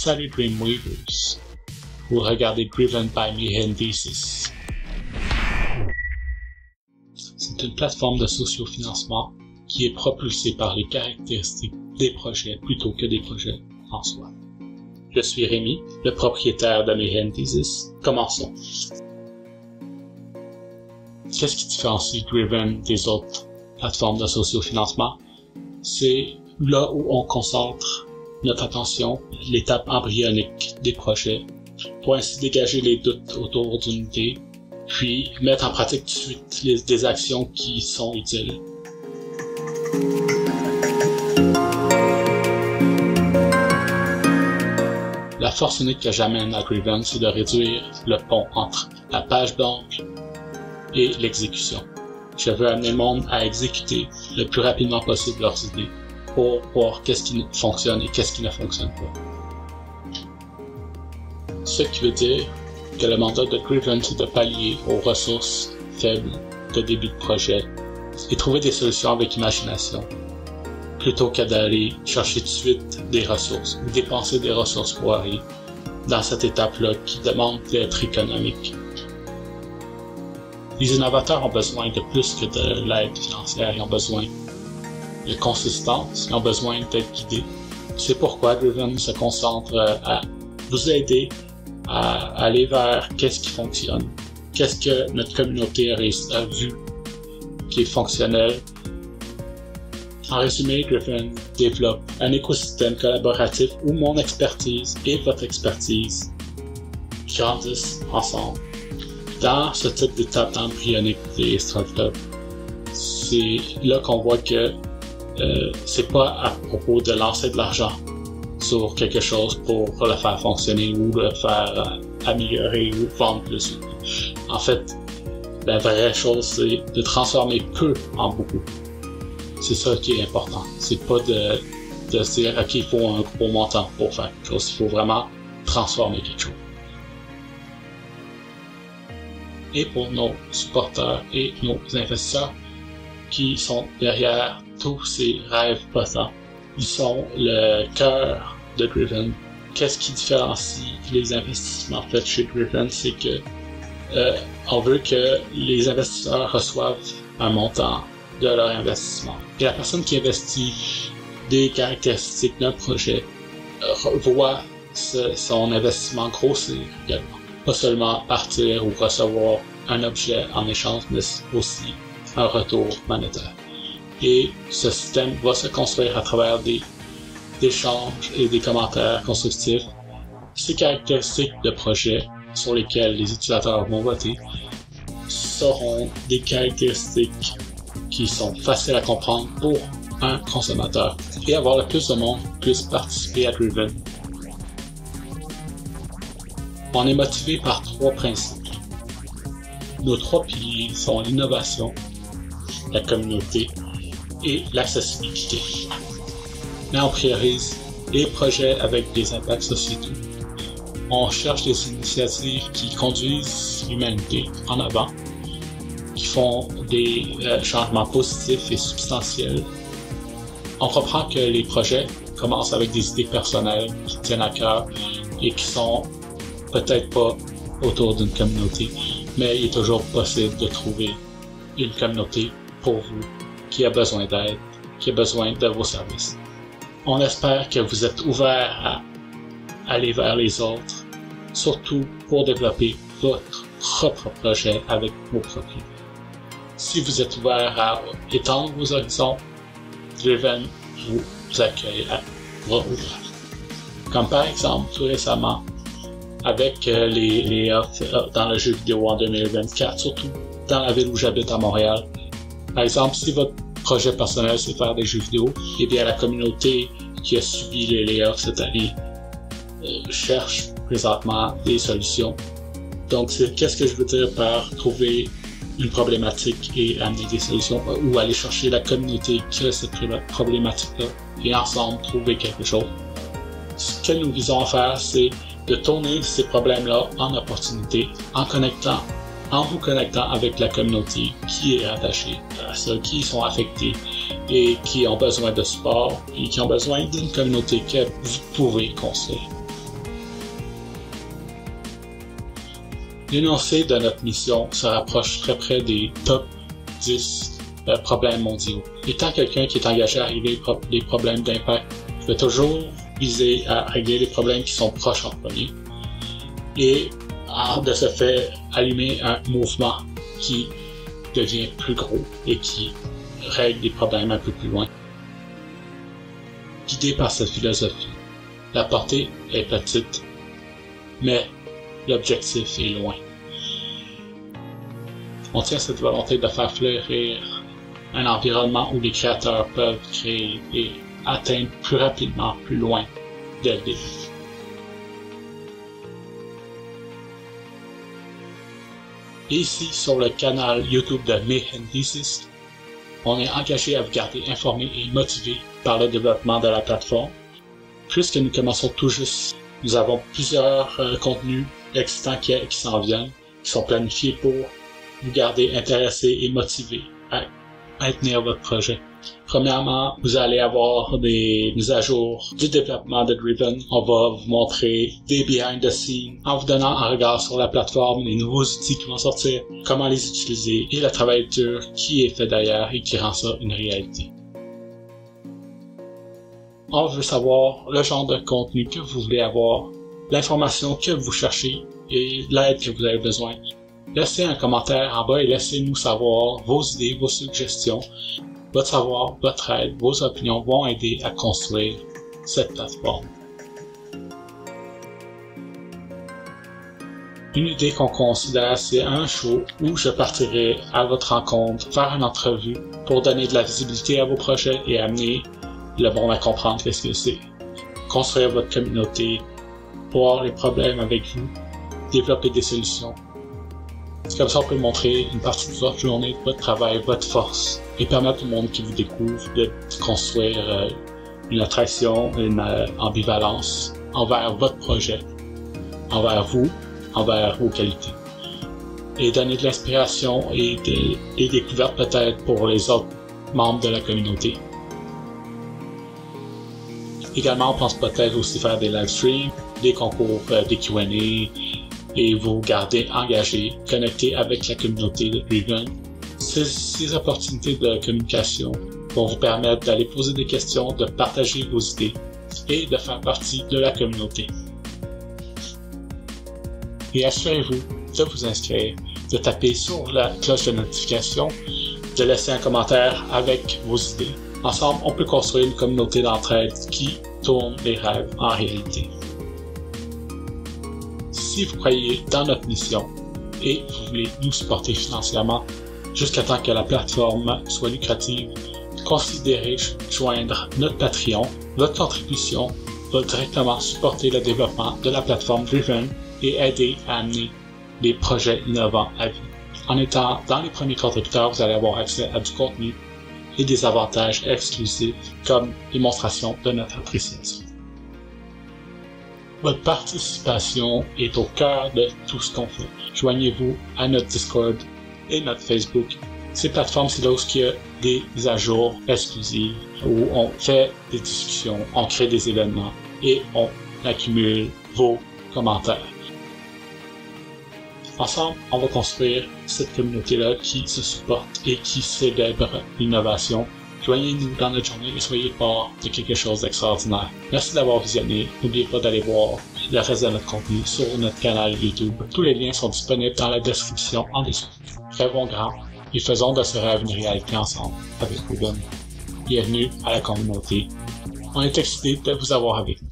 Salut Dreamweavers, vous regardez Driven by Mayhem Thesis. C'est une plateforme de sociofinancement qui est propulsée par les caractéristiques des projets plutôt que des projets en soi. Je suis Rémi, le propriétaire de Mayhem Thesis. Commençons. Qu'est-ce qui différencie Driven des autres plateformes de sociofinancement? C'est là où on concentre notre attention, l'étape embryonique des projets, pour ainsi dégager les doutes autour d'une idée, puis mettre en pratique tout de suite des actions qui sont utiles. La force unique que j'amène à Driven, c'est de réduire le pont entre la page blanche et l'exécution. Je veux amener le monde à exécuter le plus rapidement possible leurs idées pour voir qu'est-ce qui fonctionne et qu'est-ce qui ne fonctionne pas. Ce qui veut dire que le mandat de Driven, c'est de pallier aux ressources faibles de début de projet et trouver des solutions avec imagination, plutôt que d'aller chercher tout de suite des ressources ou dépenser des ressources pour aller dans cette étape-là qui demande d'être économique. Les innovateurs ont besoin de plus que de l'aide financière, ils ont besoin de consistance, ils ont besoin d'être guidés. C'est pourquoi Driven se concentre à vous aider à aller vers qu'est-ce qui fonctionne, qu'est-ce que notre communauté a vu qui est fonctionnel. En résumé, Driven développe un écosystème collaboratif où mon expertise et votre expertise grandissent ensemble. Dans ce type d'étape embryonique des startups, c'est là qu'on voit que c'est pas à propos de lancer de l'argent sur quelque chose pour le faire fonctionner ou le faire améliorer ou vendre plus. En fait, la vraie chose, c'est de transformer peu en beaucoup. C'est ça qui est important. C'est pas de se dire, OK, il faut un gros montant pour faire quelque chose. Il faut vraiment transformer quelque chose. Et pour nos supporters et nos investisseurs qui sont derrière tous ces rêves potents, ils sont le cœur de Driven. Qu'est-ce qui différencie les investissements faits chez Driven? C'est que on veut que les investisseurs reçoivent un montant de leur investissement. Et la personne qui investit des caractéristiques d'un projet voit son investissement grossir également. Pas seulement partir ou recevoir un objet en échange, mais aussi un retour monétaire. Et ce système va se construire à travers des échanges et des commentaires constructifs. Ces caractéristiques de projet sur lesquelles les utilisateurs vont voter seront des caractéristiques qui sont faciles à comprendre pour un consommateur et avoir le plus de monde puisse participer à Driven. On est motivé par 3 principes. Nos 3 piliers sont l'innovation, la communauté et l'accessibilité. Mais on priorise les projets avec des impacts sociétaux. On cherche des initiatives qui conduisent l'humanité en avant, qui font des changements positifs et substantiels. On comprend que les projets commencent avec des idées personnelles qui tiennent à cœur et qui sont peut-être pas autour d'une communauté, mais il est toujours possible de trouver une communauté pour vous qui a besoin d'aide, qui a besoin de vos services. On espère que vous êtes ouverts à aller vers les autres, surtout pour développer votre propre projet avec vos propres idées. Si vous êtes ouvert à étendre vos horizons, Driven vous accueille à bras ouverts. Comme par exemple, tout récemment, avec les layoffs dans le jeu vidéo en 2024, surtout dans la ville où j'habite à Montréal. Par exemple, si votre projet personnel c'est faire des jeux vidéo, eh bien la communauté qui a subi les layoffs cette année cherche présentement des solutions. Donc, qu'est-ce que je veux dire par trouver une problématique et amener des solutions ou aller chercher la communauté qui a cette problématique-là et ensemble trouver quelque chose. Ce que nous visons à faire, c'est de tourner ces problèmes-là en opportunités en vous connectant avec la communauté qui est attachée à ça, qui sont affectés et qui ont besoin de support et qui ont besoin d'une communauté que vous pouvez construire. L'énoncé de notre mission se rapproche très près des top 10 problèmes mondiaux. Étant quelqu'un qui est engagé à régler les problèmes d'impact, je vais toujours viser à régler les problèmes qui sont proches en premier et de ce fait allumer un mouvement qui devient plus gros et qui règle les problèmes un peu plus loin. Guidé par cette philosophie, la portée est petite, mais l'objectif est loin. On tient cette volonté de faire fleurir un environnement où les créateurs peuvent créer et atteindre plus rapidement, plus loin dès le début. Et ici, sur le canal YouTube de Mayhem Thesis, on est engagé à vous garder informé et motivé par le développement de la plateforme. Puisque nous commençons tout juste, nous avons plusieurs contenus excitants qui s'en viennent, qui sont planifiés pour vous garder intéressé et motivé à maintenir votre projet. Premièrement, vous allez avoir des mises à jour du développement de Driven. On va vous montrer des behind the scenes en vous donnant un regard sur la plateforme, les nouveaux outils qui vont sortir, comment les utiliser et le travail dur qui est fait derrière et qui rend ça une réalité. On veut savoir le genre de contenu que vous voulez avoir, l'information que vous cherchez et l'aide que vous avez besoin. Laissez un commentaire en bas et laissez-nous savoir vos idées, vos suggestions. Votre savoir, votre aide, vos opinions vont aider à construire cette plateforme. Une idée qu'on considère, c'est un show où je partirai à votre rencontre, faire une entrevue pour donner de la visibilité à vos projets et amener le monde à comprendre qu'est-ce que c'est. Construire votre communauté, voir les problèmes avec vous, développer des solutions. C'est comme ça qu'on peut montrer une partie de votre journée, de votre travail, votre force, et permettre au monde qui vous découvre de construire une attraction, une ambivalence envers votre projet, envers vous, envers vos qualités. Et donner de l'inspiration et des découvertes peut-être pour les autres membres de la communauté. Également, on pense peut-être aussi faire des live streams, des concours, des Q&A, et vous garder engagé, connecté avec la communauté de Driven. Ces opportunités de communication vont vous permettre d'aller poser des questions, de partager vos idées et de faire partie de la communauté. Et assurez-vous de vous inscrire, de taper sur la cloche de notification, de laisser un commentaire avec vos idées. Ensemble, on peut construire une communauté d'entraide qui tourne les rêves en réalité. Si vous croyez dans notre mission et vous voulez nous supporter financièrement jusqu'à temps que la plateforme soit lucrative, considérez joindre notre Patreon. Votre contribution va directement supporter le développement de la plateforme Driven et aider à amener des projets innovants à vie. En étant dans les premiers contributeurs, vous allez avoir accès à du contenu et des avantages exclusifs comme démonstration de notre appréciation. Votre participation est au cœur de tout ce qu'on fait. Joignez-vous à notre Discord et notre Facebook. Ces plateformes, c'est là où il y a des mises à jour exclusives, où on fait des discussions, on crée des événements et on accumule vos commentaires. Ensemble, on va construire cette communauté-là qui se supporte et qui célèbre l'innovation. Joignez-nous dans notre journée et soyez part de quelque chose d'extraordinaire. Merci d'avoir visionné. N'oubliez pas d'aller voir le reste de notre contenu sur notre canal YouTube. Tous les liens sont disponibles dans la description en dessous. Rêvons grand et faisons de ce rêve une réalité ensemble avec Driven. Bienvenue à la communauté. On est excités de vous avoir avec nous.